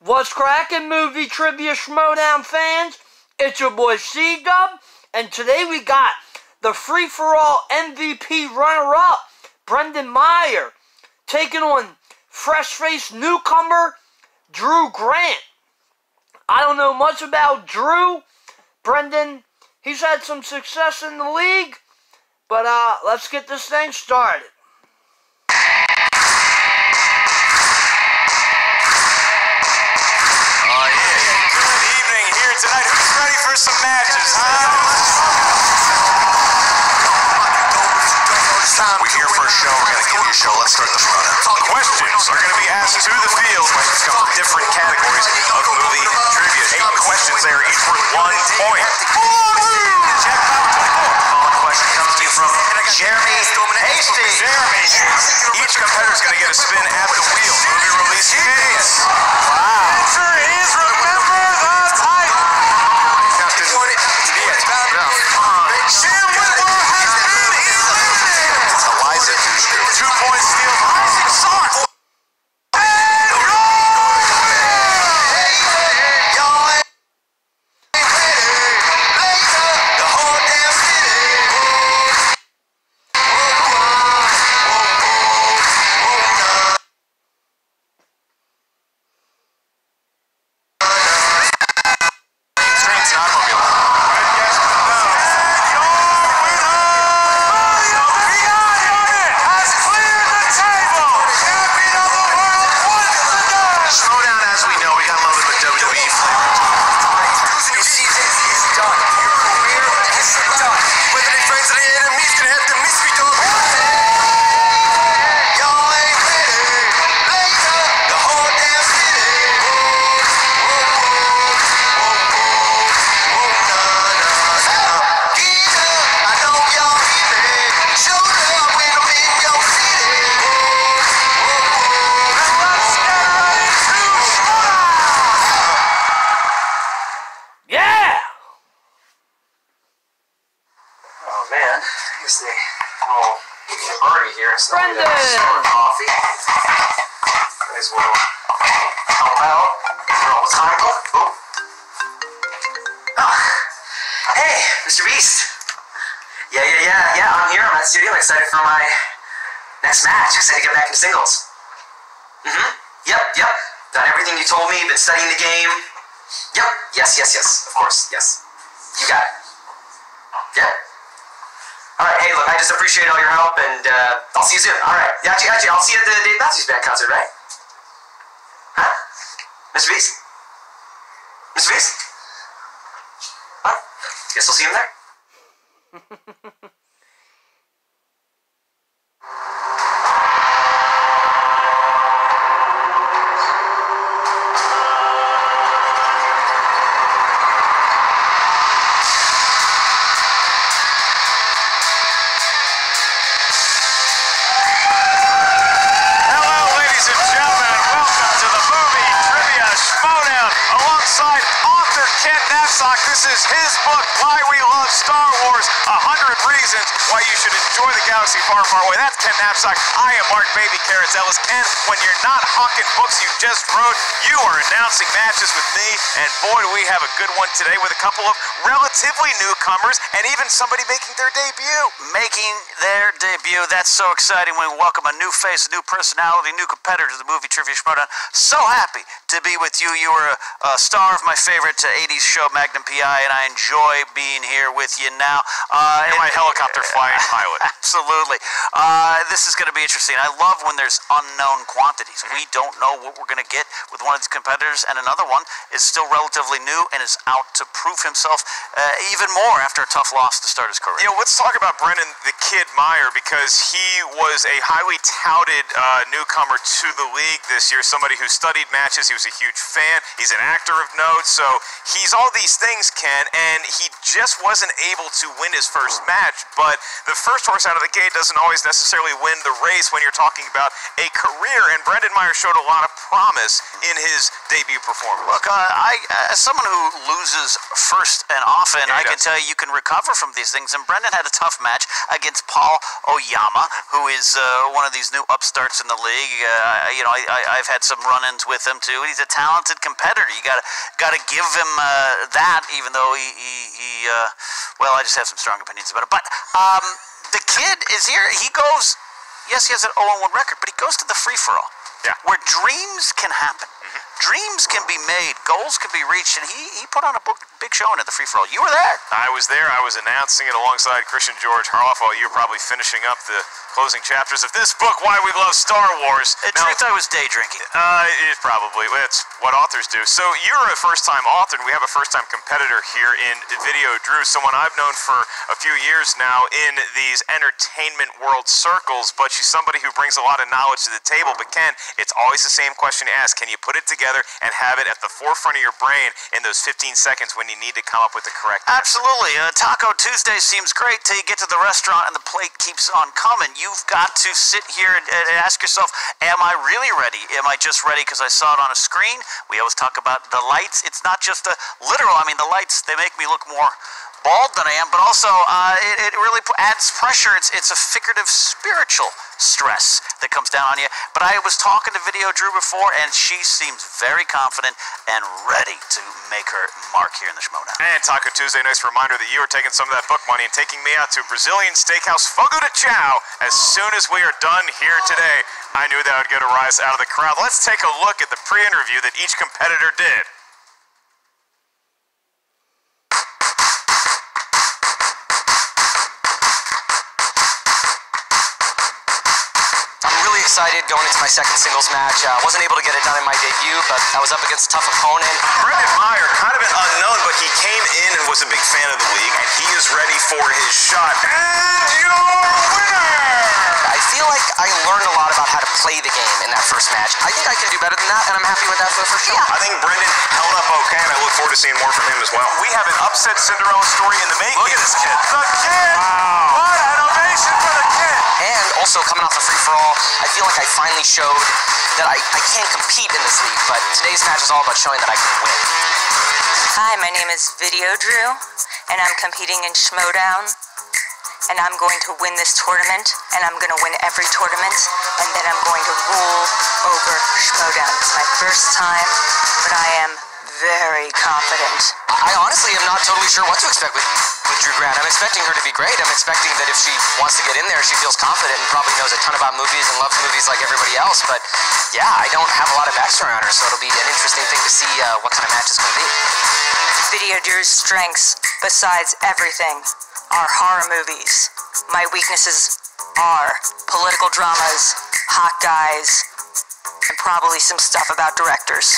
What's crackin', movie trivia Schmoedown fans? It's your boy C-Dub, and today we got the free-for-all MVP runner-up, Brendan Meyer, taking on fresh-faced newcomer, Drew Grant. I don't know much about Drew. Brendan, he's had some success in the league, but let's get this thing started. Tonight, who's ready for some matches, huh? We're here for a show. We're going to give you a show. Let's start the Schmoedown. Questions are going to be asked to the field. Questions come from different categories of movie trivia. 8 questions there, each worth 1 point. Check out 24. Question comes to you from Jeremy Hastings. Jeremy. Each competitor is going to get a spin at the wheel. Movie release immediate. Wow. Answer is remember the title. Eliza, 2-point steal. Rising Star. Brendan! Coffee. Might as well help out. Throw a cycle. Oh. Hey, Mr. Beast. Yeah, I'm here. I'm at the studio. Excited for my next match. Excited to get back into singles. Yep. Done everything you told me. Been studying the game. Yep. Yes. Of course. Yes. You got it. Yep. Alright, hey, look, I just appreciate all your help, and I'll see you soon. Alright, got you. I'll see you at the Dave Matthews Band concert, right? Huh? Mr. Beast? Mr. Beast? Huh? Guess I'll see him there. This is his book, Why We Love Star Wars, 100 Reasons Why You Should Enjoy the Galaxy Far, Far Away. That's Ken Knapsack. I am Mark Baby Carrots Ellis. Ken, when you're not hawking books you just wrote, you are announcing matches with me, and boy, do we have a good one today with a couple of relatively newcomers, and even somebody making their debut. That's so exciting when we welcome a new face, a new personality, a new competitor to the movie trivia Schmoedown. So happy to be with you. You were a star of my favorite 80s show, Magnum P.I., and I enjoy being here with you now. You're my helicopter flying pilot. Absolutely. This is going to be interesting. I love when there's unknown quantities. We don't know what we're going to get with one of these competitors, and another one is still relatively new and is out to prove himself even more after a tough loss to start his career. You know, let's talk about Brendan the Kid Meyer, because he was a highly touted newcomer to the league this year, somebody who studied matches. He was a huge fan. He's an actor of note, so he's all these things, Ken, and he just wasn't able to win his first match. But the first horse out of the gate doesn't always necessarily win the race when you're talking about a career, and Brendan Meyer showed a lot of promise in his debut performance. Look, as someone who loses first and often, I can tell you can recover from these things, and Brendan had a tough match. against Paul Oyama, who is one of these new upstarts in the league. I've had some run-ins with him too. He's a talented competitor. You gotta give him that, even though well, I just have some strong opinions about it. But the kid is here. He goes. Yes, he has an 0-1 record, but he goes to the free-for-all. Yeah. Where dreams can happen. Dreams can be made, goals can be reached, and he put on a big showing at the free-for-all. You were there. I was there. I was announcing it alongside Christian George Harloff while you were probably finishing up the closing chapters of this book, Why We Love Star Wars. In truth, I was day drinking. It probably. That's what authors do. So you're a first-time author, and we have a first-time competitor here in Video Drew, someone I've known for a few years now in these entertainment world circles, but she's somebody who brings a lot of knowledge to the table. But Ken, it's always the same question to ask. Can you put it together and have it at the forefront of your brain in those 15 seconds when you need to come up with the correct answer? Absolutely. Taco Tuesday seems great till you get to the restaurant and the plate keeps on coming. You've got to sit here and ask yourself, am I really ready? Am I just ready because I saw it on a screen? We always talk about the lights. It's not just a literal. I mean, the lights, they make me look more bald than I am, but also it really adds pressure. It's a figurative, spiritual stress that comes down on you. But I was talking to Video Drew before, and she seems very confident and ready to make her mark here in the Schmoedown. And Taco Tuesday, nice reminder that you are taking some of that book money and taking me out to Brazilian steakhouse Fogo de Chao as soon as we are done here today. I knew that would get a rise out of the crowd. Let's take a look at the pre-interview that each competitor did. Excited going into my second singles match. Wasn't able to get it done in my debut, but I was up against a tough opponent. Brendan Meyer, kind of an unknown, but he came in and was a big fan of the league, and he is ready for his shot. And your winner! I feel like I learned a lot about how to play the game in that first match. I think I can do better than that, and I'm happy with that for the first shot. I think Brendan held up okay, and I look forward to seeing more from him as well. We have an upset Cinderella story in the making. Look at this kid. The kid! Wow! What an ovation for the kid! And also coming off the free-for-all, I feel like I finally showed that I can't compete in this league, but today's match is all about showing that I can win. Hi, my name is Video Drew, and I'm competing in Schmoedown, and I'm going to win this tournament, and I'm going to win every tournament, and then I'm going to rule over Schmoedown. It's my first time, but I am very confident. I honestly am not totally sure what to expect with Drew Grant. I'm expecting her to be great. I'm expecting that if she wants to get in there, she feels confident and probably knows a ton about movies and loves movies like everybody else. But yeah, I don't have a lot of backstory on her, so it'll be an interesting thing to see what kind of match it's going to be. Video Drew's strengths, besides everything, are horror movies. My weaknesses are political dramas, hot guys, and probably some stuff about directors.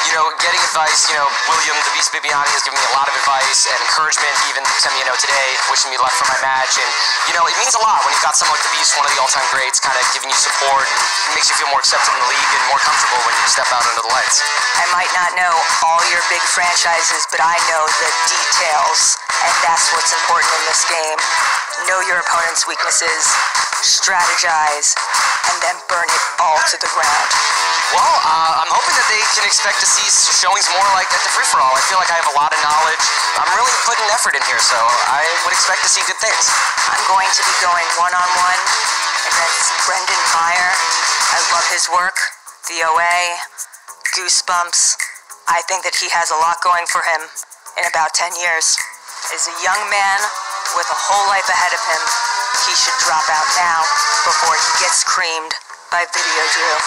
You know, getting advice, William, the Beast Bibiani, has given me a lot of advice and encouragement. He even sent me a note today, wishing me luck for my match. And, it means a lot when you've got someone like the Beast, one of the all-time greats, kind of giving you support, and it makes you feel more accepted in the league and more comfortable when you step out under the lights. I might not know all your big franchises, but I know the details, and that's what's important in this game. Know your opponent's weaknesses, strategize, and then burn it all to the ground. Well, I'm hoping that they can expect to see showings more like at the free-for-all. I feel like I have a lot of knowledge. I'm really putting effort in here, so I would expect to see good things. I'm going to be going one-on-one against Brendan Meyer. I love his work, the OA, Goosebumps. I think that he has a lot going for him in about 10 years. As a young man with a whole life ahead of him, he should drop out now before he gets creamed by Video Drew.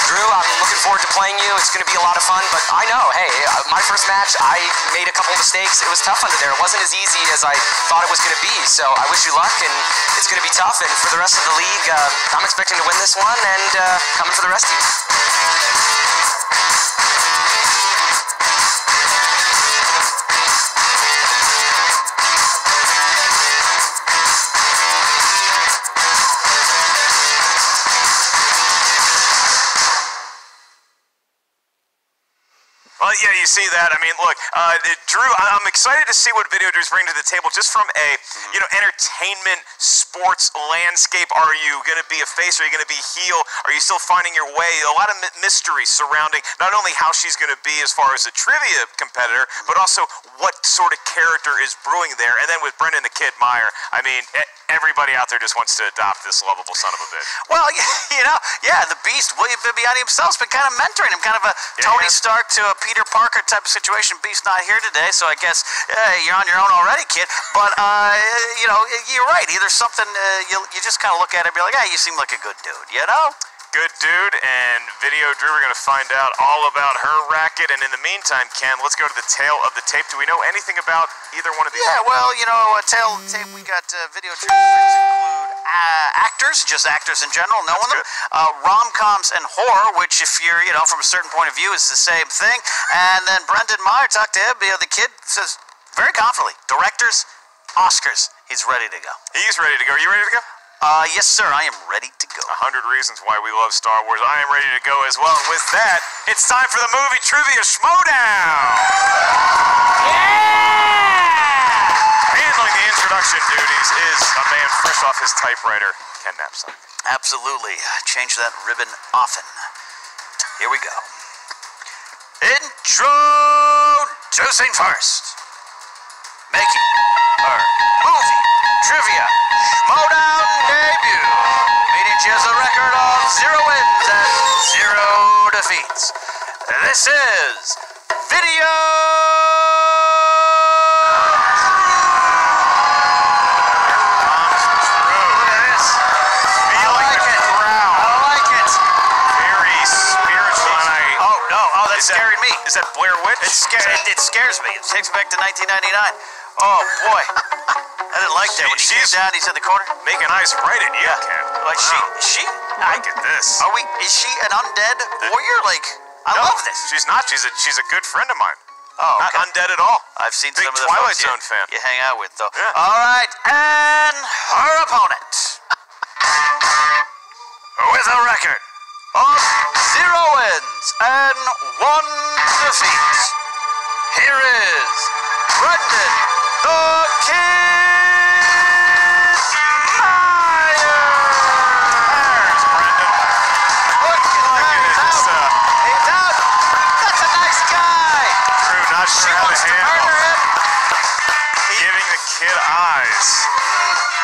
Drew, I'm looking forward to playing you. It's going to be a lot of fun, but I know, hey, my first match, I made a couple of mistakes. It was tough under there. It wasn't as easy as I thought it was going to be, so I wish you luck, and it's going to be tough, and for the rest of the league, I'm expecting to win this one, and coming for the rest of you. Well, yeah, you see that. I mean, look, Drew, I'm excited to see what Video Drew's bringing to the table just from a, entertainment, sports landscape. Are you going to be a face? Are you going to be heel? Are you still finding your way? A lot of mystery surrounding not only how she's going to be as far as a trivia competitor, but also what sort of character is brewing there. And then with Brendan the Kid Meyer, I mean, everybody out there just wants to adopt this lovable son of a bitch. Well, the Beast, William Bibiani himself, has been kind of mentoring him, kind of a Tony Stark to a Peter Parker type of situation. Beast not here today, so I guess you're on your own already, kid. But, you're right. Either something, you just kind of look at it and be like, you seem like a good dude, Good dude, and Video Drew, we're going to find out all about her racket. And in the meantime, Ken, let's go to the tail of the tape. Do we know anything about either one of these? Yeah, well, tail of the tape, we got Video Drew include actors, just actors in general, knowing them. Rom-coms and horror, which if you're, from a certain point of view, is the same thing. And then Brendan Meyer, talked to him, the kid says very confidently, directors, Oscars, he's ready to go. He's ready to go. Are you ready to go? Yes, sir, I am ready to go. 100 reasons why we love Star Wars. I am ready to go as well. And with that, it's time for the movie trivia Schmoedown. Yeah! Handling the introduction duties is a man fresh off his typewriter, Ken Knapsack. Absolutely. Change that ribbon often. Here we go. Introducing first. Making her movie trivia Schmoedown debut. Meaning she has a record of 0 wins and 0 defeats. This is Video scared me. Is that Blair Witch? It scares me. It takes me back to 1999. Oh, boy. I didn't like that. When he came down, he's in the corner. Making eyes right at you, Ken. Like, she... Look at this. Is she an undead warrior? Like, I love this. She's not. She's a good friend of mine. Oh, okay. Not undead at all. I've seen Big some of the Twilight folks Zone fan. You hang out with, though. Yeah. All right, and her opponent. With a record of 0 wins and 1 defeat. Here is Brendan the Kid Meyer. There's Brendan. Look at it. He's out. That's a nice guy. Drew, not She sure how to wants to handle murder him. giving the kid eyes.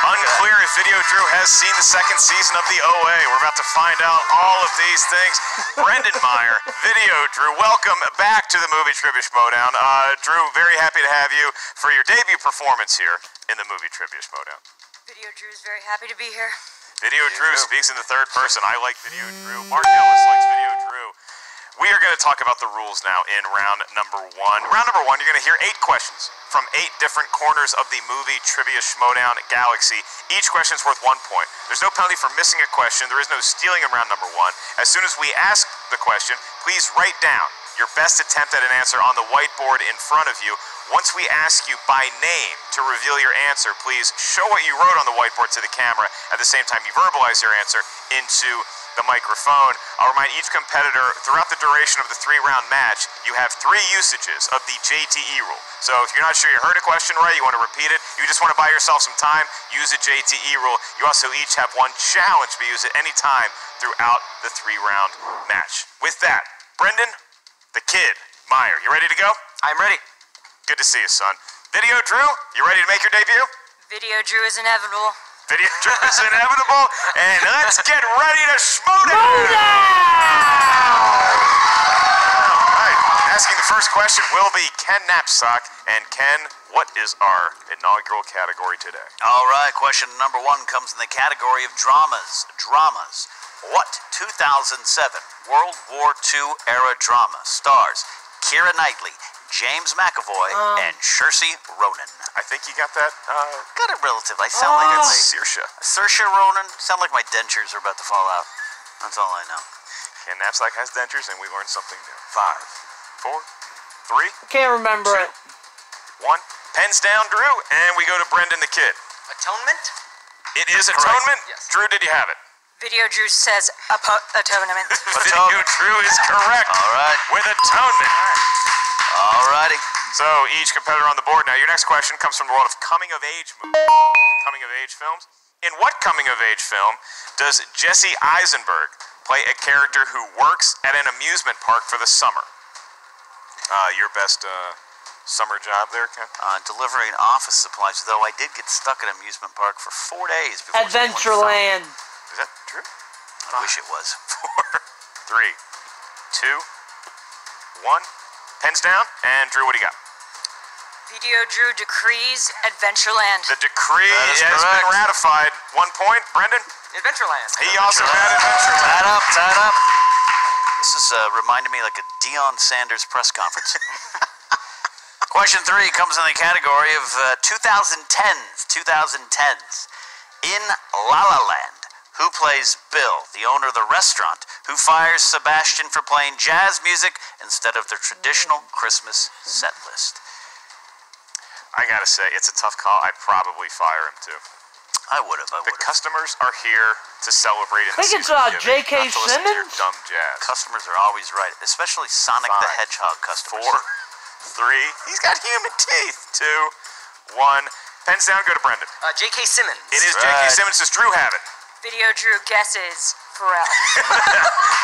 Unclear if Video Drew has seen the second season of the OA. We're about to find out all of these things. Brendan Meyer, Video Drew, welcome back to the movie Trivia Schmoedown. Drew, very happy to have you for your debut performance here in the movie Trivia Schmoedown. Video Drew is very happy to be here. Video Drew speaks in the third person. I like Video Drew. Mark Ellis likes Video Drew. We are going to talk about the rules now in round number 1. Round number 1, you're going to hear 8 questions from 8 different corners of the movie Trivia Schmoedown galaxy. Each question is worth 1 point. There's no penalty for missing a question. There is no stealing in round number 1. As soon as we ask the question, please write down your best attempt at an answer on the whiteboard in front of you. Once we ask you by name to reveal your answer, please show what you wrote on the whiteboard to the camera. At the same time, you verbalize your answer into the microphone. I'll remind each competitor throughout the duration of the 3-round match, you have 3 usages of the JTE rule. So if you're not sure you heard a question right, you want to repeat it, you just want to buy yourself some time, use a JTE rule. You also each have 1 challenge to be used at any time throughout the 3-round match. With that, Brendan, the Kid Meyer, you ready to go? I'm ready. Good to see you, son. Video Drew, you ready to make your debut? Video Drew is inevitable. Video Drew is inevitable, and let's get ready to Schmoedown! All right, asking the first question will be Ken Knapsack. And Ken, what is our inaugural category today? All right, question number 1 comes in the category of dramas. Dramas. What 2007 World War II era drama stars Keira Knightley, James McAvoy, and Saoirse Ronan? I think you got that. Got it relative. I sound like it's Saoirse Ronan. Sound like my dentures are about to fall out. That's all I know. Ken Knapsack has dentures, and we learned something new. 5, 4, 3. Can't remember 2, it. 1. Pens down, Drew, and we go to Brendan the Kid. Atonement? It is Atonement. Yes. Drew, did you have it? Video Drew says atonement. Video Drew is correct. All right. With Atonement. Alrighty. So each competitor on the board. Now your next question comes from the world of coming-of-age movies, coming-of-age films. In what coming-of-age film does Jesse Eisenberg play a character who works at an amusement park for the summer? Your best summer job there, Ken? Delivering office supplies, though I did get stuck at an amusement park for 4 days before Adventureland. Is that true? I wish it was. 4, 3, 2, 1. Pens down. And Drew, what do you got? Video Drew decrees Adventureland. The decree That is has correct. been ratified. 1 point. Brendan? Adventureland. He also had Adventureland. Tied up. This is reminding me like a Deion Sanders press conference. Question 3 comes in the category of 2010s. In La La Land, who plays Bill, the owner of the restaurant, who fires Sebastian for playing jazz music instead of the traditional Christmas set list? I gotta say, it's a tough call. I'd probably fire him too. I would have. The customers are here to celebrate. I think it's J.K. Not to listen to your Simmons. dumb jazz. Customers are always right, especially Sonic the 5, Hedgehog customers. 4, 3. He's got human teeth. 2, 1. Pens down. Go to Brendan. J.K. Simmons. It is Right. J.K. Simmons. Does Drew have it? Video Drew guesses Pharrell.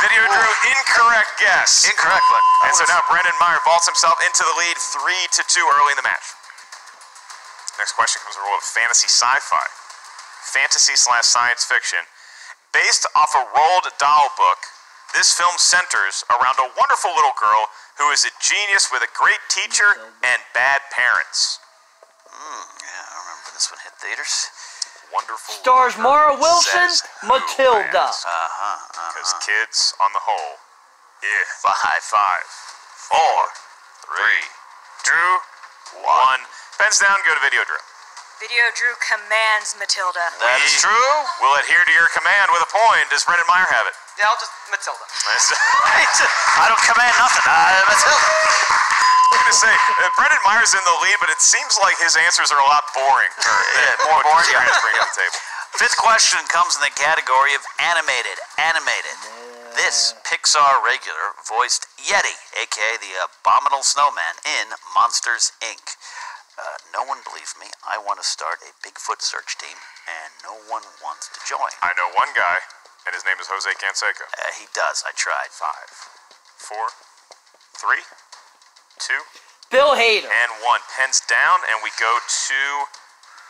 Video Drew, incorrect guess. Incorrect, but And so now Brendan Meyer vaults himself into the lead 3-2 early in the match. Next question comes from the world of fantasy sci-fi. Fantasy/science fiction. Based off a Roald Dahl book, this film centers around a wonderful little girl who is a genius with a great teacher and bad parents. yeah, I remember this one hit theaters. Wonderful. Stars Mara Wilson, Says who Matilda. wins. Because kids, on the whole, yeah. 5, 4, 3, 2, 1. Pens down, go to Video Drew. Video Drew commands Matilda. That is true. We'll adhere to your command with a point. Does Brendan Meyer have it? Yeah, I'll just Matilda. I don't command nothing. Matilda. I'm going to say, Brendan Meyer's in the lead, but it seems like his answers are a lot boring. more boring, yeah. Bring to the table. Fifth question comes in the category of animated. This Pixar regular voiced Yeti, aka the Abominable Snowman, in Monsters, Inc. No one believes me. I want to start a Bigfoot search team, and no one wants to join. I know one guy, and his name is Jose Canseco. He does. I tried. 5, 4, 3, 2, Bill Hader. and 1. Pens down, and we go to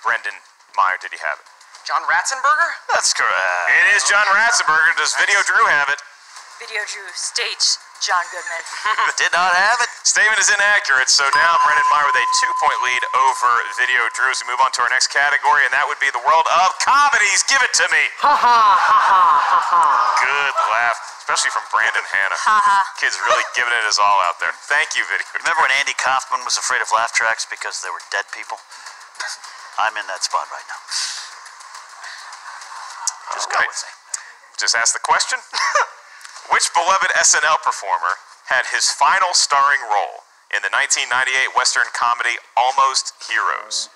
Brendan Meyer. Did he have it? John Ratzenberger? That's correct. It is John Ratzenberger. Does Video Drew have it? Video Drew states John Goodman. Did not have it. Statement is inaccurate, so now Brendan Meyer with a 2-point lead over Video Drew as we move on to our next category, and that would be the world of comedies. Give it to me. Ha ha ha ha ha ha. Good laugh, especially from Brandon Hanna. Kids really giving it his all out there. Thank you, Video Drew. Remember when Andy Kaufman was afraid of laugh tracks because there were dead people? I'm in that spot right now. Just go Right. with me. Just ask the question. Which beloved SNL performer had his final starring role in the 1998 Western comedy Almost Heroes?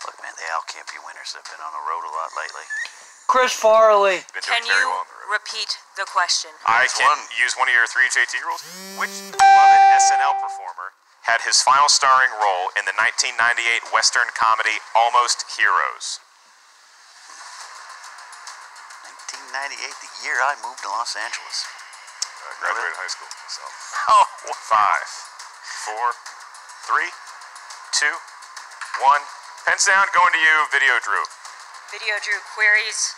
Look, man, the Al can't be winners. They've been on the road a lot lately. Chris Farley. Been Can doing very you well on the road. repeat the question? I can use one of your 3 JT rules. Which beloved SNL performer had his final starring role in the 1998 Western comedy Almost Heroes? 1998, the year I moved to Los Angeles. Graduated high school myself. Oh, 5, 4, 3, 2, 1. Pens down, going to you, Video Drew. Video Drew queries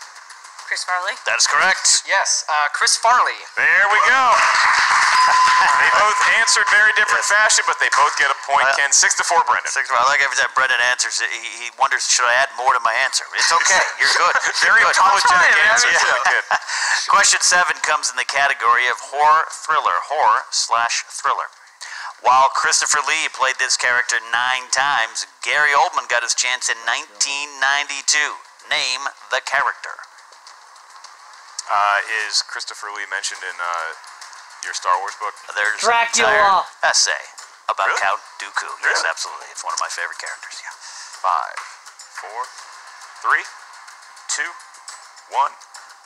Chris Farley. that is correct. Yes, Chris Farley. There we go. They both answered very different fashion, but they both get a point. Ken, 6-4, Brendan. I like every time Brendan answers, he wonders, should I add more to my answer? It's okay. You're good. Very You're good. apologetic man. answer for the kid. Question 7 comes in the category of horror/thriller. While Christopher Lee played this character 9 times, Gary Oldman got his chance in 1992. Name the character. Is Christopher Lee mentioned in your Star Wars book? There's Dracula. an entire essay about Really? Count Dooku. Yes, Really? absolutely. It's one of my favorite characters, yeah. 5, 4, 3, 2, 1.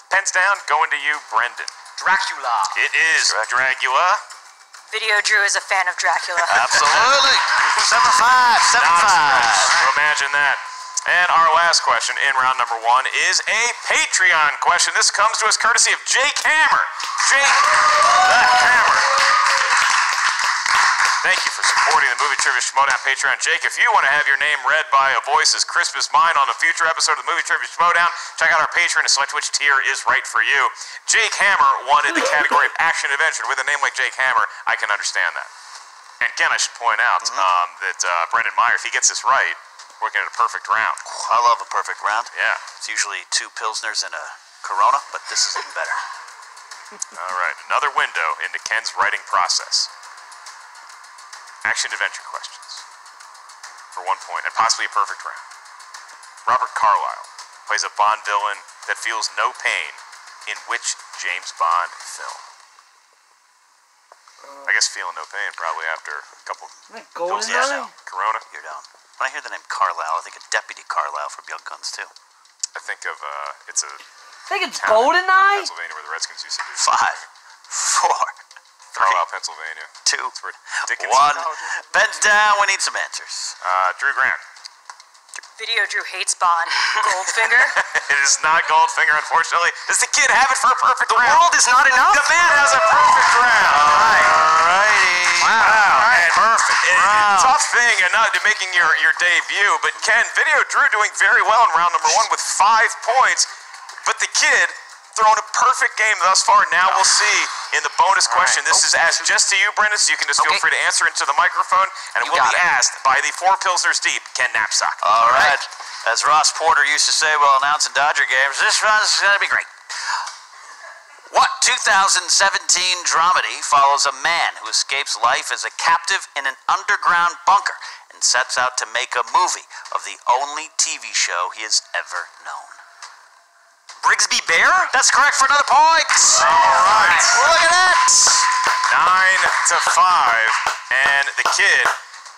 Pens down, going to you, Brendan. Dracula. It is Correct. Dracula. Video Drew is a fan of Dracula. Absolutely. 7-5. 7-5. Imagine that. And our last question in round number 1 is a Patreon question. This comes to us courtesy of Jake Hammer. Jake the Hammer. Thank you for supporting the Movie Trivia Schmoedown Patreon. Jake, if you want to have your name read by a voice as crisp as mine on a future episode of the Movie Trivia Schmoedown, check out our Patreon and select which tier is right for you. Jake Hammer won in the category of Action Adventure. With a name like Jake Hammer, I can understand that. And again, I should point out that Brendan Meyer, if he gets this right, we're looking at a perfect round. I love a perfect round. Yeah. It's usually 2 Pilsners and a Corona, but this is even better. All right, another window into Ken's writing process. Action-adventure questions for 1 point and possibly a perfect round. Robert Carlyle plays a Bond villain that feels no pain in which James Bond film? I guess feeling no pain probably after a couple pills. GoldenEye? Corona. You're down. When I hear the name Carlyle, I think of Deputy Carlyle from Young Guns, too. I think of it's a I think it's town in GoldenEye? Pennsylvania where the Redskins used to do 5, 4, Carlisle, Pennsylvania. 2, That's where Dickinson 1. College is. Bend down. We need some answers. Drew Grant. Video Drew hates Bond. Goldfinger. It is not Goldfinger, unfortunately. Does the kid have it for a perfect round? The world is not enough. The man has a perfect round. Alrighty. Wow. And perfect. Tough thing not making your debut, but Ken, Video Drew doing very well in round number 1 with 5 points, but the kid throwing a perfect game thus far. Now we'll see in the bonus question. This is asked just to you, Brendan, so you can just feel free to answer into the microphone, and it will be asked by the 4 Pilsners deep, Ken Knapsack. All right. As Ross Porter used to say while announcing Dodger games, this run is going to be great. What 2017 dramedy follows a man who escapes life as a captive in an underground bunker and sets out to make a movie of the only TV show he has ever known? Brigsby Bear? That's correct for another point. All right. Look at that. 9-5, and the kid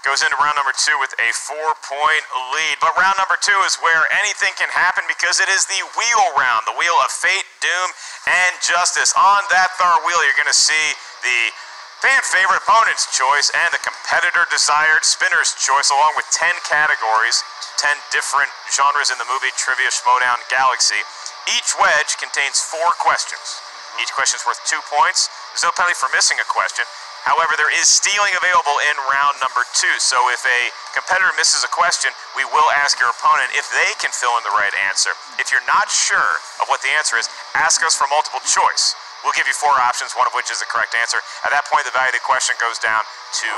goes into round number 2 with a 4-point lead. But round number 2 is where anything can happen because it is the wheel round, the wheel of fate, doom, and justice. On that third wheel, you're going to see the fan favorite opponent's choice and the competitor desired spinner's choice, along with 10 categories, 10 different genres in the Movie Trivia Schmoedown galaxy. Each wedge contains 4 questions. Each question is worth 2 points. There's no penalty for missing a question. However, there is stealing available in round number 2. So if a competitor misses a question, we will ask your opponent if they can fill in the right answer. If you're not sure of what the answer is, ask us for multiple choice. We'll give you 4 options, one of which is the correct answer. At that point, the value of the question goes down to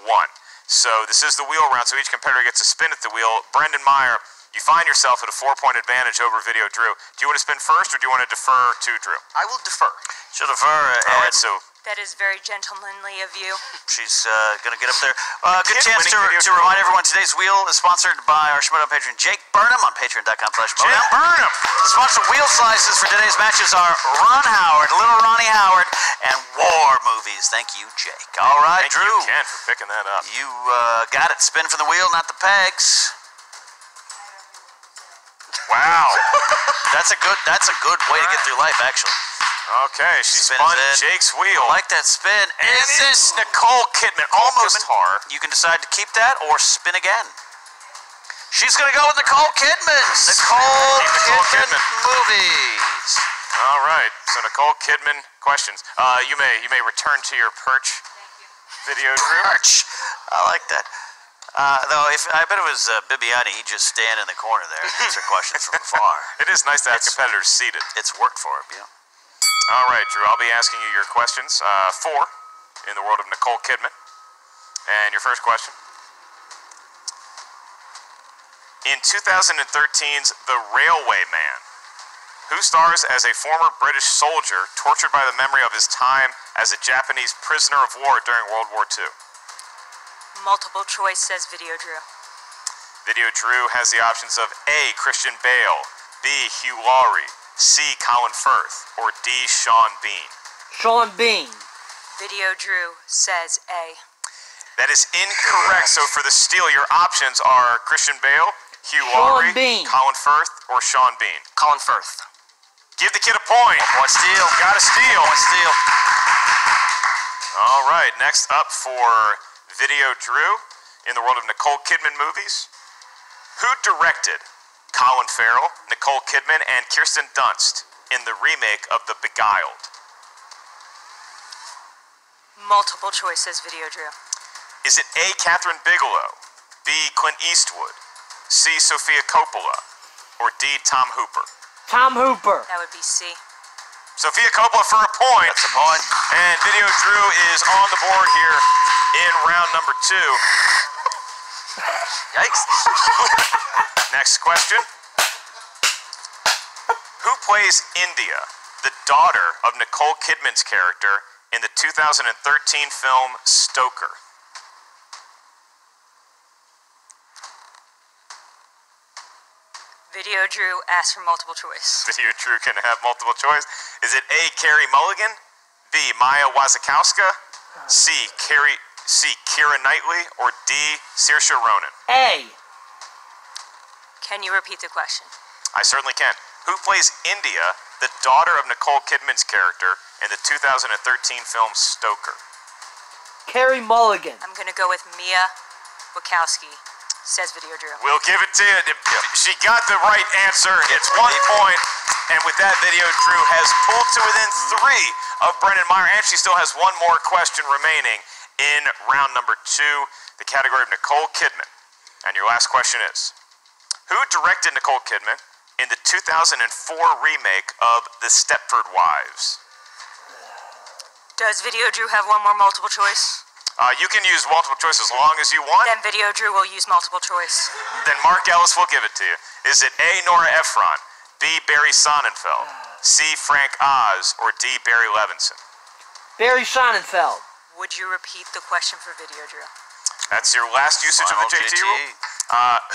1. So this is the wheel round, so each competitor gets a spin at the wheel. Brendan Meyer, you find yourself at a 4-point advantage over Video Drew. Do you want to spin first, or do you want to defer to Drew? I will defer. She'll defer. All right, so That is very gentlemanly of you. She's going to get up there. Good Kid chance winning to video remind everyone, today's wheel is sponsored by our Schmoedown patron, Jake Burnham, on patreon.com/Schmoedown. Burnham. The sponsored wheel slices for today's matches are Ron Howard, Little Ronnie Howard, and War Movies. Thank you, Jake. All right, Thank Drew. you, Ken, for picking that up. You got it. Spin for the wheel, not the pegs. Wow. That's a good way to get through life, actually. Okay, she Spin spun is in. Jake's wheel. I like that spin. And it's Nicole Kidman, almost her. You can decide to keep that or spin again. She's going to go with Nicole Kidman. Nicole Kidman movies. All right, so Nicole Kidman questions. You may return to your perch. Video Drew. Perch. I like that. Though, I bet it was Bibiani, he'd just stand in the corner there and answer questions from afar. It is nice to have competitors seated. It's worked for him, yeah. All right, Drew, I'll be asking you your questions. 4 in the world of Nicole Kidman. And your first question. In 2013's The Railway Man, who stars as a former British soldier tortured by the memory of his time as a Japanese prisoner of war during World War II? Multiple choice, says Video Drew. Video Drew has the options of A, Christian Bale, B, Hugh Laurie, C, Colin Firth, or D, Sean Bean. Sean Bean. Video Drew says A. That is incorrect. So for the steal, your options are Christian Bale, Hugh Laurie, Bean. Colin Firth, or Sean Bean. Colin Firth. Give the kid a point. One steal. Got a steal. One steal. All right, next up for Video Drew in the world of Nicole Kidman movies. Who directed Colin Farrell, Nicole Kidman, and Kirsten Dunst in the remake of The Beguiled? Multiple choices, Video Drew. Is it A. Catherine Bigelow, B. Clint Eastwood, C. Sofia Coppola, or D. Tom Hooper? Tom Hooper. That would be C. Sofia Coppola for a point. That's a point. And Video Drew is on the board here in round number 2. Yikes. Next question. Who plays India, the daughter of Nicole Kidman's character in the 2013 film Stoker? Video Drew asked for multiple choice. Video Drew can have multiple choice. Is it A. Carey Mulligan, B. Maya Wasikowska, C. Keira Knightley, or D. Saoirse Ronan? A. Can you repeat the question? I certainly can. Who plays India, the daughter of Nicole Kidman's character in the 2013 film Stoker? Carey Mulligan. I'm gonna go with Mia Wachowski, says Video Drew. We'll give it to you. She got the right answer. It's 1 point. And with that, Video Drew has pulled to within 3 of Brendan Meyer, and she still has one more question remaining in round number 2, the category of Nicole Kidman. And your last question is, who directed Nicole Kidman in the 2004 remake of The Stepford Wives? Does Video Drew have one more multiple choice? You can use multiple choice as long as you want. Then Video Drew will use multiple choice. Then Mark Ellis will give it to you. Is it A. Nora Ephron, B. Barry Sonnenfeld, C. Frank Oz, or D. Barry Levinson? Barry Sonnenfeld. Would you repeat the question for Video Drew? That's your last usage of the JT rule.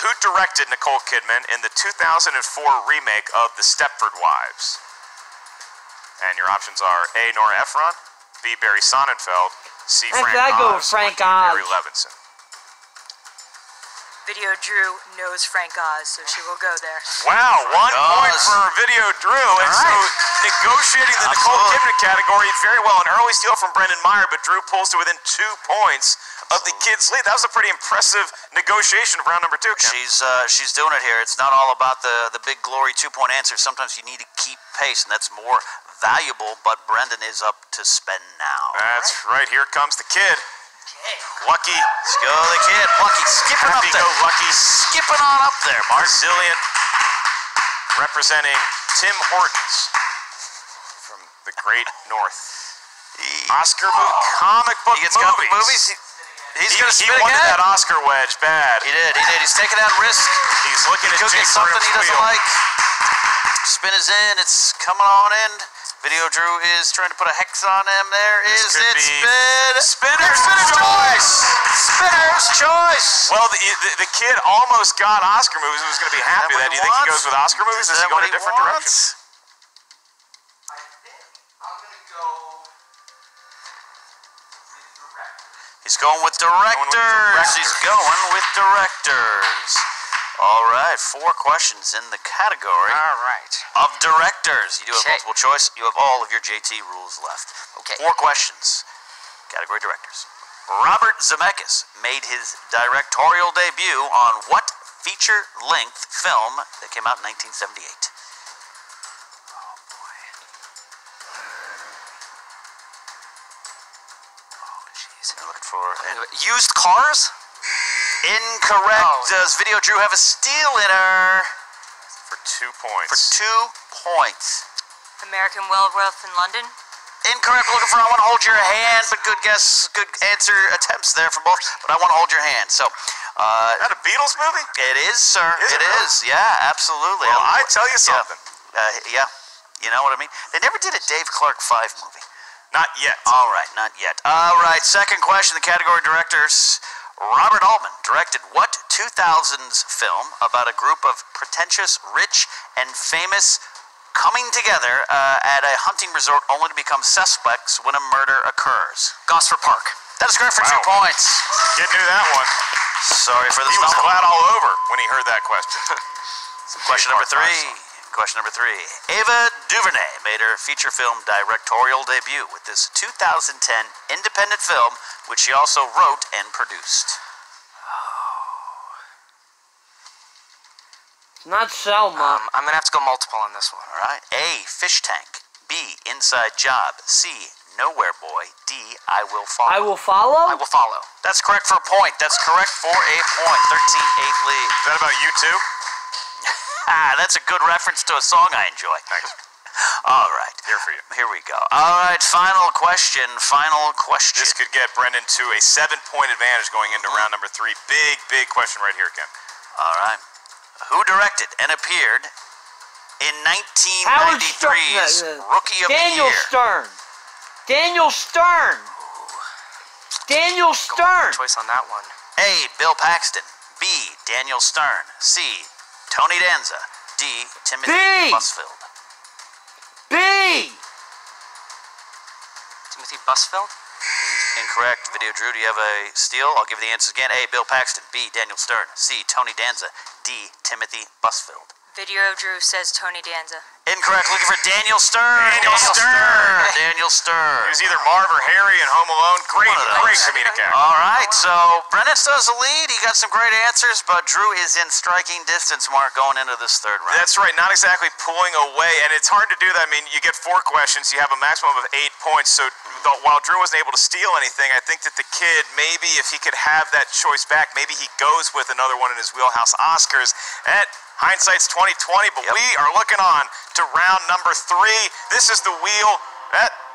Who directed Nicole Kidman in the 2004 remake of The Stepford Wives? And your options are A. Nora Ephron, B. Barry Sonnenfeld, C. Frank I go with Oz, Frank or D. Barry Oz. Levinson. Video Drew knows Frank Oz, so she will go there. Wow, 1 point Oz. for Video Drew. And so negotiating the Nicole Kidman category very well. An early steal from Brendan Meyer, but Drew pulls to within 2 points of the kids' lead. That was a pretty impressive negotiation of round number 2, Ken. She's doing it here. It's not all about the big glory 2-point answer. Sometimes you need to keep pace, and that's more valuable. But Brendan is up to spend now. That's right. Here comes the kid. Lucky. Let's go, the kid. Lucky skipping up there. Happy-go-lucky. Skipping on up there, Mark. Resilient. Representing Tim Hortons from the Great North. Oscar movie, comic book He gets comic movies. He's going to spin He wanted again. that Oscar wedge bad. He did. He's taking that risk. He's looking He at could Jake get something he Burnham's doesn't wheel. like. Spin is in. It's coming on in. Video Drew is trying to put a hex on him. There is could it. be Spin. Spinner's choice. Spinner's choice. Well, the kid almost got Oscar movies and was going to be happy with that. Do you think he goes with Oscar movies? Does he go in a different direction? I think I'm gonna go with director. He's going with directors. He's going with directors. All right, 4 questions in the category of directors. You do have multiple choice. You have all of your JT rules left. Okay. 4 questions. Category directors. Robert Zemeckis made his directorial debut on what feature-length film that came out in 1978? Oh, boy. Oh, jeez. I'm looking for... Used Cars? Incorrect. Does Video Drew have a steal in her? For 2 points. For 2 points. American Werewolf in London? Incorrect. Looking for I want to hold your hand, but good guess, good answer attempts there from both. But I want to hold your hand. So, Is that a Beatles movie? it is, sir. Is it is. Yeah, absolutely. Well, I tell you something. Yeah. You know what I mean? They never did a Dave Clark 5 movie. Not yet. All right, not yet. All right, second question, the category directors. Robert Altman directed what 2000s film about a group of pretentious, rich, and famous coming together at a hunting resort only to become suspects when a murder occurs? Gosford Park. That is correct for 2 points. Kid knew that one. Sorry for the He was stumble. glad all over when he heard that question. Question number 3. Question number 3. Ava DuVernay made her feature film directorial debut with this 2010 independent film, which she also wrote and produced. Not Selma. I'm gonna have to go multiple on this one. All right. A. Fish Tank. B. Inside Job. C. Nowhere Boy. D. I Will Follow. I Will Follow? I will follow. That's correct for a point. That's correct for a point. 13-8 lead. Is that about you too? That's a good reference to a song I enjoy. Thanks. All right. Here for you. Here we go. All right. Final question. Final question. This could get Brendan to a 7-point advantage going into round number 3. Big question right here, Ken. All right. Who directed and appeared in 1993's Rookie of the Year? Daniel Stern. Daniel Stern. Daniel Stern. Choice on that one. A. Bill Paxton. B. Daniel Stern. C. Tony Danza. D. Timothy B. Busfield. B. Timothy Busfield? Incorrect. Video Drew, do you have a steal? I'll give you the answers again. A. Bill Paxton. B. Daniel Stern. C. Tony Danza. D. Timothy Busfield. Video Drew says Tony Danza. Incorrect. Looking for Daniel Stern. Daniel Stern. Daniel Stern. He was either Marv or Harry in Home Alone. Great comedic actor. All right, so Brennan still has the lead. He got some great answers, but Drew is in striking distance mark going into this third round. That's right, not exactly pulling away, and it's hard to do that. I mean, you get 4 questions, you have a maximum of 8 points, so while Drew wasn't able to steal anything, I think that the kid, maybe if he could have that choice back, maybe he goes with another one in his wheelhouse. Oscars, and hindsight's 2020, but we are looking on to round number 3. This is the wheel.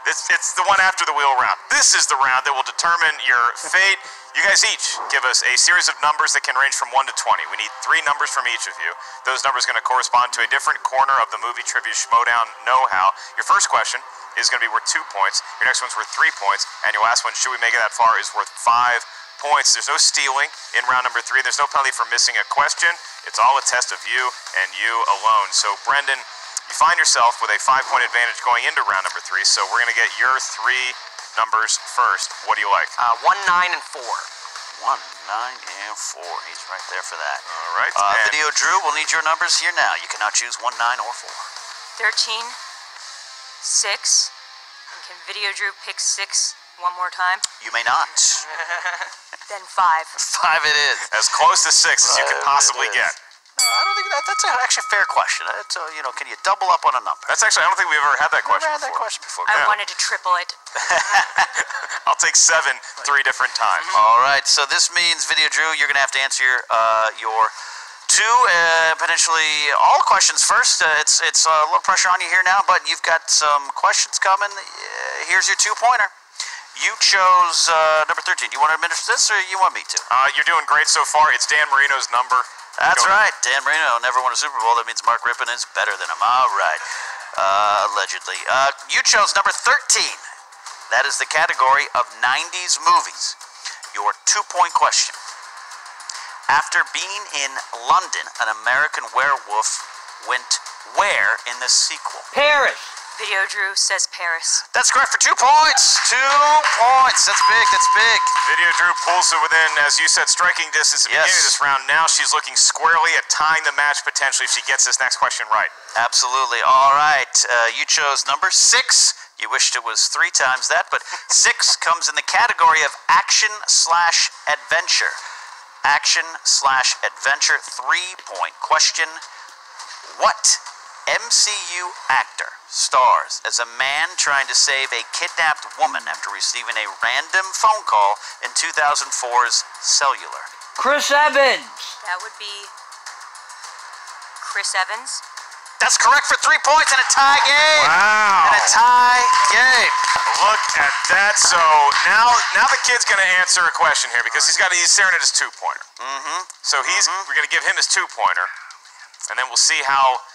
It's the one after the wheel round. This is the round that will determine your fate. You guys each give us a series of numbers that can range from 1 to 20. We need 3 numbers from each of you. Those numbers are going to correspond to a different corner of the movie trivia Schmoedown know-how. Your first question is going to be worth 2 points. Your next one's worth 3 points. And your last one, should we make it that far, is worth 5 points. There's no stealing in round number 3. There's no penalty for missing a question. It's all a test of you and you alone. So, Brendan, you find yourself with a 5-point advantage going into round number 3. So we're going to get your 3 numbers first. What do you like? 1, 9, and 4. 1, 9, and 4. He's right there for that. All right. Video Drew, we'll need your numbers here now. You can now choose 1, 9, or 4. 13, 6. And can Video Drew pick 6 one more time? You may not. Then 5. 5 it is. As close to 6 as you can possibly get. I don't think that's actually a fair question. It's, can you double up on a number? That's actually, I don't think we've ever had that question Never had that before. question before. I Yeah. wanted to triple it. I'll take 7 3 different times. All right, so this means, Video Drew, you're going to have to answer your 2, potentially all questions first. It's a little pressure on you here now, but you've got some questions coming. Here's your 2-pointer. You chose number 13. Do you want to administer this, or you want me to? You're doing great so far. It's Dan Marino's number. That's Go ahead. right. Dan Marino never won a Super Bowl. That means Mark Rippon is better than him. All right. Allegedly. You chose number 13. That is the category of 90s movies. Your 2-point question. After being in London, an American Werewolf went where in the sequel? Paris. Video Drew says Paris. That's correct for 2 points. 2 points. That's big. That's big. Video Drew pulls it within, as you said, striking distance at the beginning of this round. Now she's looking squarely at tying the match potentially if she gets this next question right. Absolutely. All right. You chose number 6. You wished it was 3 times that, but 6 comes in the category of action/adventure. Action/adventure. 3-point question. What MCU actor stars as a man trying to save a kidnapped woman after receiving a random phone call in 2004's Cellular? Chris Evans. That would be Chris Evans. That's correct for 3 points in a tie game. Wow. In a tie game. Look at that. So now the kid's going to answer a question here because he's staring at his 2-pointer. So we're going to give him his 2-pointer, and then we'll see how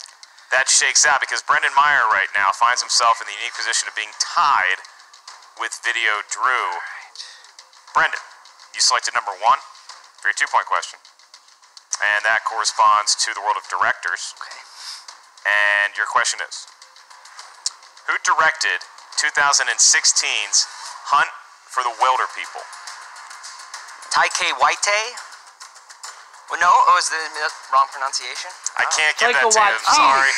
that shakes out, because Brendan Meyer right now finds himself in the unique position of being tied with Video Drew. Brendan, you selected number 1 for your 2-point question, and that corresponds to the world of directors. Okay. And your question is, who directed 2016's Hunt for the Wilder People? Taika Waititi? Well, no, it was the wrong pronunciation. I can't give Taika that to you. I'm Waititi. sorry.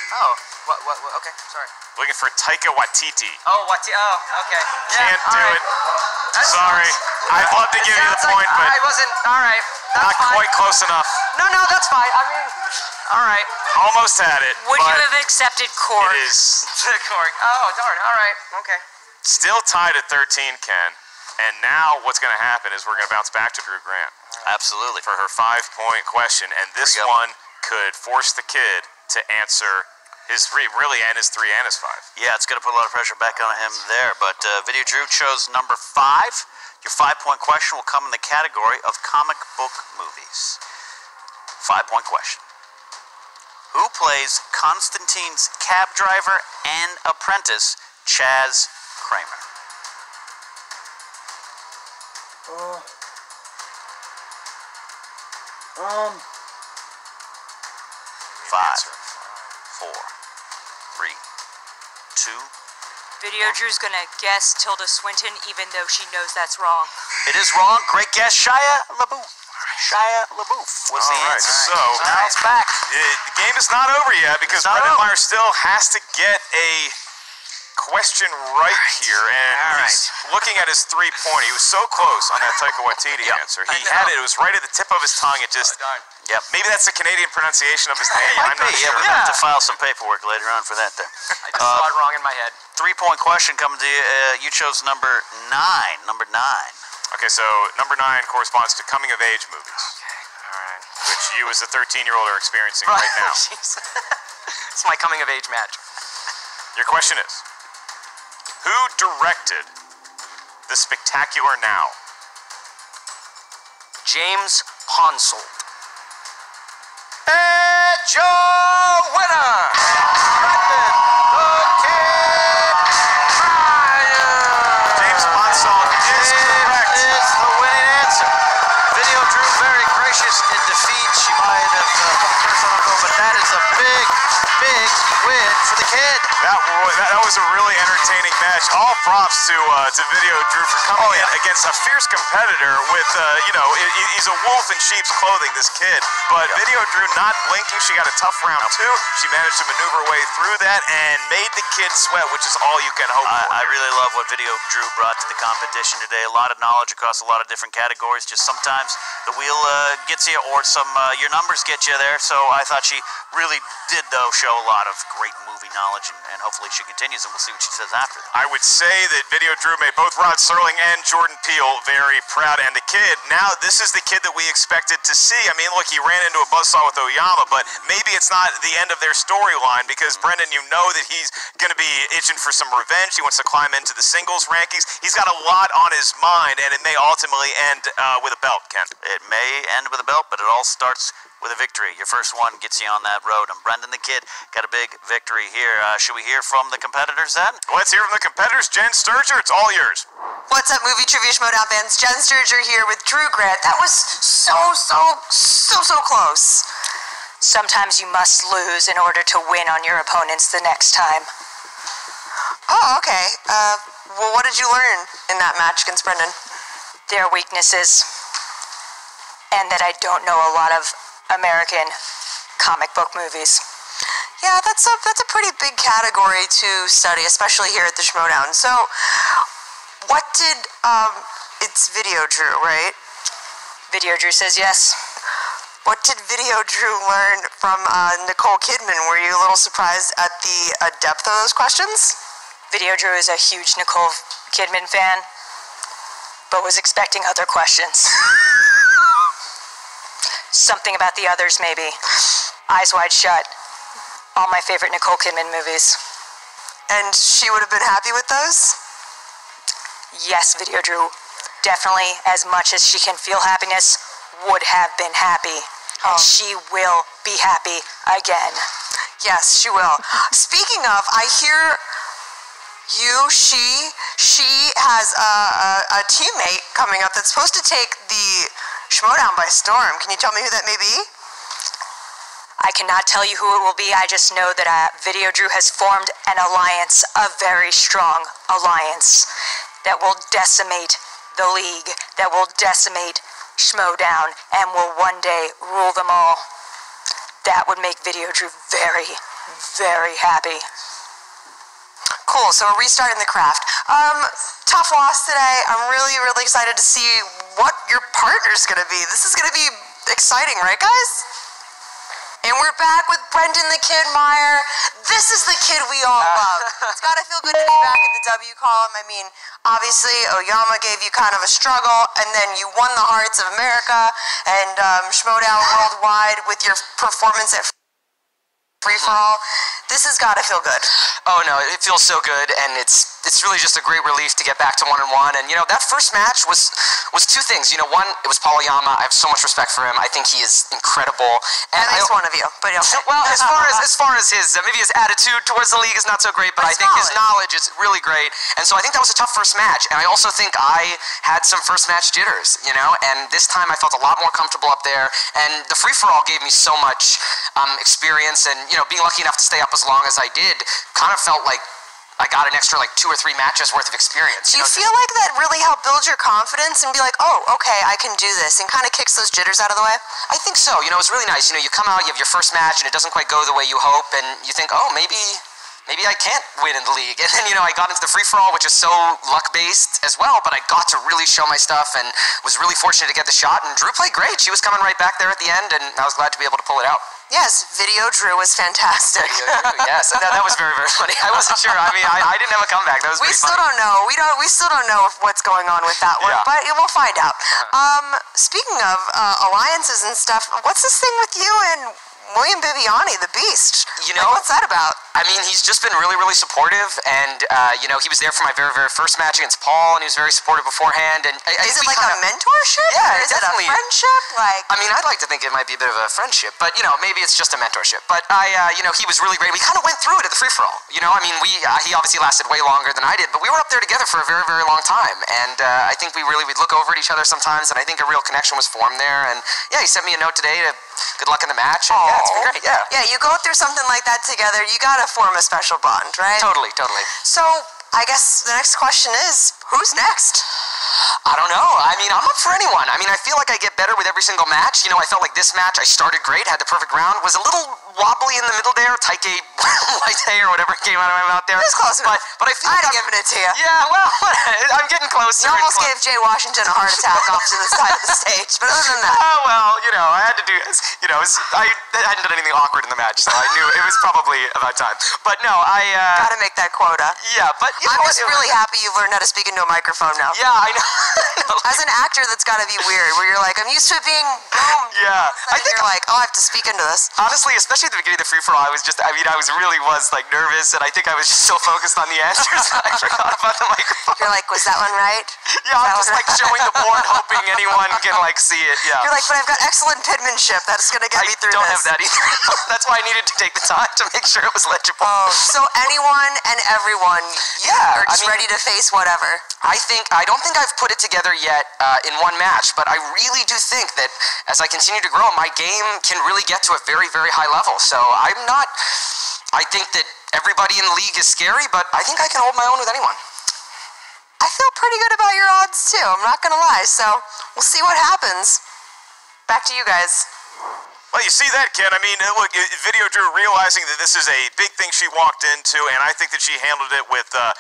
Oh, what, okay, sorry. Looking for Taika Waititi. Oh, okay. Yeah, Can't do it. Sorry. I'd love to give you the point, but I wasn't, alright. not quite close enough. No, that's fine. I mean, alright. Almost had it. Would you but have accepted Korg? It is Korg. Oh, darn, alright, okay. still tied at 13, Ken. And now what's going to happen is we're going to bounce back to Drew Grant Absolutely. for her 5-point question. And this There you go. one could force the kid to answer his 3 and his 5. Yeah, it's going to put a lot of pressure back on him there. But Video Drew chose number 5. Your 5-point question will come in the category of comic book movies. 5-point question. Who plays Constantine's cab driver and apprentice, Chaz Kramer? 5, 4, 3, 2. Video Drew's gonna guess Tilda Swinton, even though she knows that's wrong. It is wrong. Great guess, Shia LaBeouf. Shia LaBeouf was the All right, answer. so now it's back. The game is not over yet because It's not Brendan over. Meyer still has to get a question right here, and All he's looking at his 3-point. He was so close on that Taika Waititi answer. He had it. It was right at the tip of his tongue. It just, Yep. maybe that's the Canadian pronunciation of his name. Might I'm not be. sure. Yeah, we have to file some paperwork later on for that there. I just saw it wrong in my head. 3-point question coming to you. You chose number 9. Number 9. Okay, so number 9 corresponds to coming-of-age movies, Alright. which you as a 13-year-old are experiencing right now. Jeez. It's my coming of age match. Your question is, who directed The Spectacular Now? James Ponsoldt. And your winner, Brendan the Kid Meyer. James Ponsoldt is correct. Is the winning answer. Video Drew very gracious in defeat. She might have put a curse on her phone, but that is a big, big win for the kid. That was a really entertaining match. All props to Video Drew for coming in against a fierce competitor with, he's a wolf in sheep's clothing, this kid. But Video Drew not blinking. She got a tough round, too. She managed to maneuver her way through that and made the kid sweat, which is all you can hope for. I really love what Video Drew brought to the competition today. A lot of knowledge across a lot of different categories. Just sometimes the wheel gets you, or your numbers get you there. So I thought she really did, though, show a lot of great movie knowledge, and hopefully she continues, and we'll see what she says after that. I would say that Video Drew made both Rod Serling and Jordan Peele very proud. And the kid, now this is the kid that we expected to see. I mean, look, he ran into a buzzsaw with Oyama, but maybe it's not the end of their storyline because, Brendan, you know that he's going to be itching for some revenge. He wants to climb into the singles rankings. He's got a lot on his mind, and it may ultimately end with a belt, Ken. It may end with a belt, but it all starts with a victory. Your first one gets you on that road, and Brendan the Kid got a big victory here. Should we hear from the competitors then? Let's hear from the competitors. Jen Sturger, it's all yours. What's up, movie trivia Schmoedown fans? Jen Sturger here with Drew Grant. That was so close. Sometimes you must lose in order to win on your opponents the next time. Oh, okay. Well, what did you learn in that match against Brendan? Their weaknesses, and that I don't know a lot of American comic book movies. Yeah, that's a pretty big category to study, especially here at the Schmoedown. So, what did, it's Video Drew, right? Video Drew says yes. What did Video Drew learn from Nicole Kidman? Were you a little surprised at the depth of those questions? Video Drew is a huge Nicole Kidman fan, but was expecting other questions. Something about the others, maybe. Eyes Wide Shut. All my favorite Nicole Kidman movies. And she would have been happy with those? Yes, Video Drew. Definitely, as much as she can feel happiness, would have been happy. And she will be happy again. Yes, she will. Speaking of, I hear she has a teammate coming up that's supposed to take the Schmoedown by storm. Can you tell me who that may be? I cannot tell you who it will be. I just know that Video Drew has formed an alliance, a very strong alliance, that will decimate the league, that will decimate Schmoedown, and will one day rule them all. That would make Video Drew very, very happy. Cool, so we're restarting the craft. Tough loss today. I'm really, really excited to see what your partner's gonna be. This is gonna be exciting, right, guys? And we're back with Brendan the Kid Meyer. This is the kid we all love. It's gotta feel good to be back in the W column. I mean, obviously, Oyama gave you kind of a struggle, and then you won the hearts of America and Schmoedown worldwide with your performance at Free For All. This has got to feel good. Oh no, it feels so good, and it's really just a great relief to get back to 1-1. And you know, that first match was two things. You know, one, it was Paul Oyama. I have so much respect for him. I think he is incredible. And At least one of you, but okay. well, as far as his maybe his attitude towards the league is not so great, but I think his knowledge is really great. And so I think that was a tough first match. And I also think I had some first match jitters, you know. And this time I felt a lot more comfortable up there. And the free for all gave me so much experience, and you know, being lucky enough to stay up as long as I did, kind of felt like I got an extra like 2 or 3 matches worth of experience. Do you feel like that really helped build your confidence and be like, oh, okay, I can do this, and kind of kicks those jitters out of the way? I think so. You know, it's really nice. You know, you come out, you have your first match, and it doesn't quite go the way you hope, and you think, oh, maybe I can't win in the league. And then, you know, I got into the free-for-all, which is so luck-based as well, but I got to really show my stuff and was really fortunate to get the shot, and Drew played great. She was coming right back there at the end, and I was glad to be able to pull it out. Yes, Video Drew was fantastic. Yes, no, that was very, very funny. I wasn't sure. I mean, I didn't have a comeback. That was We pretty still funny. don't know. We still don't know what's going on with that one, Yeah. but we'll find out. Speaking of alliances and stuff, what's this thing with you and William Bibiani, the Beast? You know, what's that about? I mean, he's just been really, really supportive, and you know, he was there for my very, very first match against Paul, and he was very supportive beforehand. And Is it like a mentorship? Yeah, or is definitely. it a friendship? Like, I mean, I'd like to think it might be a bit of a friendship, but you know, maybe it's just a mentorship. But you know, he was really great. We kind of went through it at the free for all. You know, I mean, he obviously lasted way longer than I did, but we were up there together for a very, very long time, and I think we'd look over at each other sometimes, and I think a real connection was formed there. And yeah, he sent me a note today to good luck in the match. And, yeah, it's been great. Yeah. yeah, you go through something like that together, you gotta form a special bond, right? Totally. So, I guess the next question is, who's next? I don't know. I mean, I'm up for anyone. I mean, I feel like I get better with every single match. You know, I felt like this match, I started great, had the perfect round, was a little wobbly in the middle there, Taike Laite or whatever came out of my mouth there. It was close enough. But I feel I'd like have given it to you. Yeah, well, I'm getting closer. You almost gave Jay Washington a heart attack off to the side of the stage, but other than that. Oh, well, you know, I had to do this. You know, I hadn't done anything awkward in the match, so I knew it was probably about time. But no, Gotta make that quota. Yeah, but you I'm know just really happy you've learned how to speak into a microphone now. Yeah, I know. As an actor, that's gotta be weird, where you're like, I'm used to it being boom. Yeah. I think you're like, oh, I have to speak into this. Honestly, especially at the beginning of the free-for-all, I really was like nervous, and I think I was just so focused on the answers that I forgot about the microphone. You're like, was that one right? Yeah, I'm just like showing the board, hoping anyone can like see it. Yeah. You're like, but I've got excellent penmanship. That's gonna get me through I don't this. have that either. That's why I needed to take the time to make sure it was legible. Oh, so anyone and everyone, Yeah, are just ready to face whatever. I don't think I've put it together yet in one match, but I really do think that as I continue to grow, my game can really get to a very, very high level. So I think that everybody in the league is scary, but I think I can hold my own with anyone. I feel pretty good about your odds too, I'm not gonna lie, so we'll see what happens. Back to you guys. Well, you see that, Ken. I mean, look, Video Drew realizing that this is a big thing she walked into, and I think that she handled it with a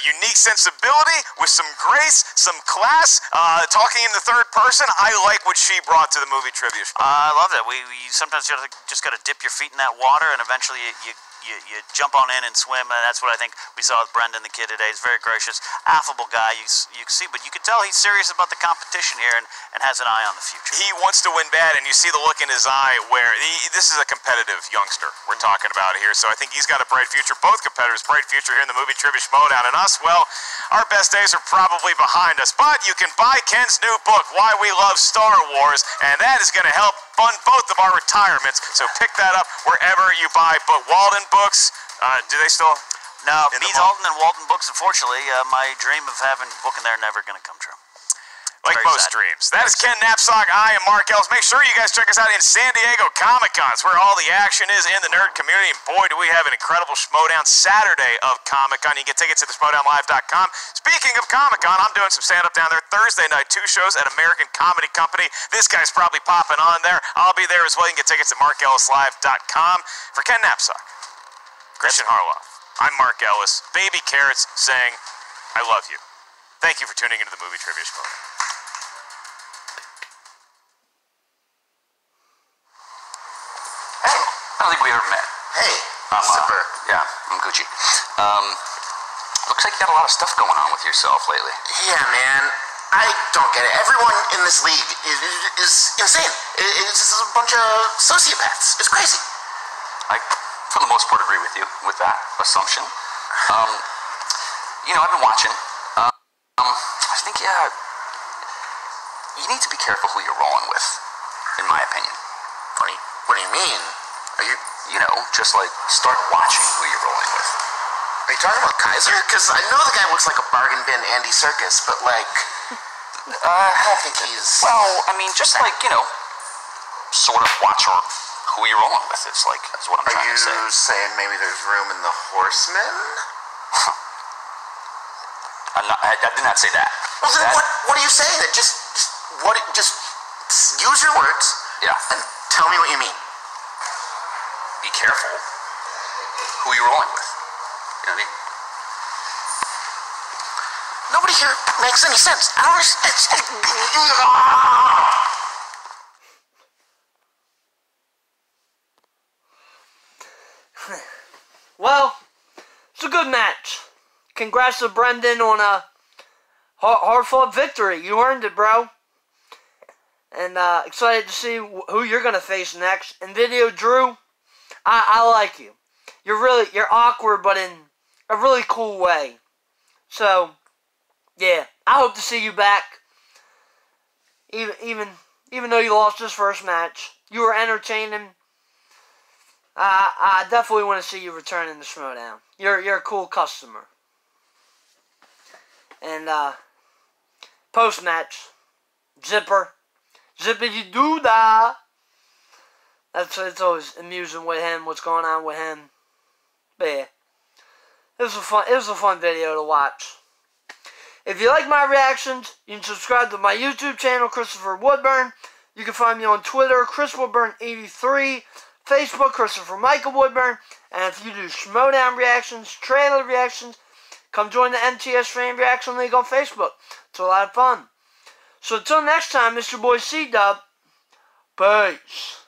unique sensibility, with some grace, some class, talking in the third person. I like what she brought to the movie trivia show. I love that. We sometimes just got to dip your feet in that water, and eventually you jump on in and swim, and that's what I think we saw with Brendan the Kid today. He's very gracious, affable guy, you can see, but you can tell he's serious about the competition here and has an eye on the future. He wants to win bad, and you see the look in his eye where this is a competitive youngster we're talking about here, so I think he's got a bright future. Both competitors, bright future here in the movie trivia Schmoedown, and us, well, our best days are probably behind us, but you can buy Ken's new book, Why We Love Star Wars, and that is going to help fund both of our retirements, so pick that up wherever you buy book. Walden Books, do they still? No, B. Dalton and Walton Books, unfortunately, my dream of having a book in there never going to come true. Like Very most sad. dreams. That is Ken Knapsack. I am Mark Ellis. Make sure you guys check us out in San Diego Comic-Con. It's where all the action is in the nerd community. And boy, do we have an incredible Schmoedown Saturday of Comic-Con. You can get tickets at thesmoedownlive.com. Speaking of Comic-Con, I'm doing some stand-up down there Thursday night. 2 shows at American Comedy Company. This guy's probably popping on there. I'll be there as well. You can get tickets at markellislive.com. For Ken Knapsack, Christian Harloff, I'm Mark Ellis. Baby Carrots saying, I love you. Thank you for tuning into the Movie Trivia Schmoedown. Hey, I don't think we ever met. Hey, I'm Zipper. Yeah, I'm Gucci. Looks like you got a lot of stuff going on with yourself lately. Yeah, man. I don't get it. Everyone in this league is insane. It's just a bunch of sociopaths. It's crazy. I, for the most part, agree with you with that assumption. I've been watching. I think, you need to be careful who you're rolling with, in my opinion. What do you mean? Are you Just like start watching who you're rolling with. Are you talking about Kaiser? Because I know the guy looks like a bargain bin Andy Serkis, but like, I don't think he's. Well, I mean, just like, sort of watch who you're rolling with. It's like, that's what I'm trying to say. Are you saying maybe there's room in the Horsemen? I did not say that. Well, then what are you saying? Then just use your words. Yeah. And tell me what you mean. Be careful who you're rolling with. You know what I mean? Nobody here makes any sense. I don't understand. Well, it's a good match. Congrats to Brendan on a hard-fought victory. You earned it, bro. And excited to see who you're gonna face next. And Video Drew, I like you. You're awkward, but in a really cool way. So, yeah, I hope to see you back. Even though you lost this first match, you were entertaining. I definitely want to see you return in the Schmoedown. You're a cool customer. And post match, Zipper, Zippity doo dah. It's always amusing with him. What's going on with him? But yeah, it was a fun video to watch. If you like my reactions, you can subscribe to my YouTube channel, Christopher Woodburn. You can find me on Twitter, Chris Woodburn83, Facebook, Christopher Michael Woodburn. And if you do Schmoedown reactions, trailer reactions, come join the MTS Fan Reaction League on Facebook. It's a lot of fun. So until next time, Mr. Boy C-Dub, peace.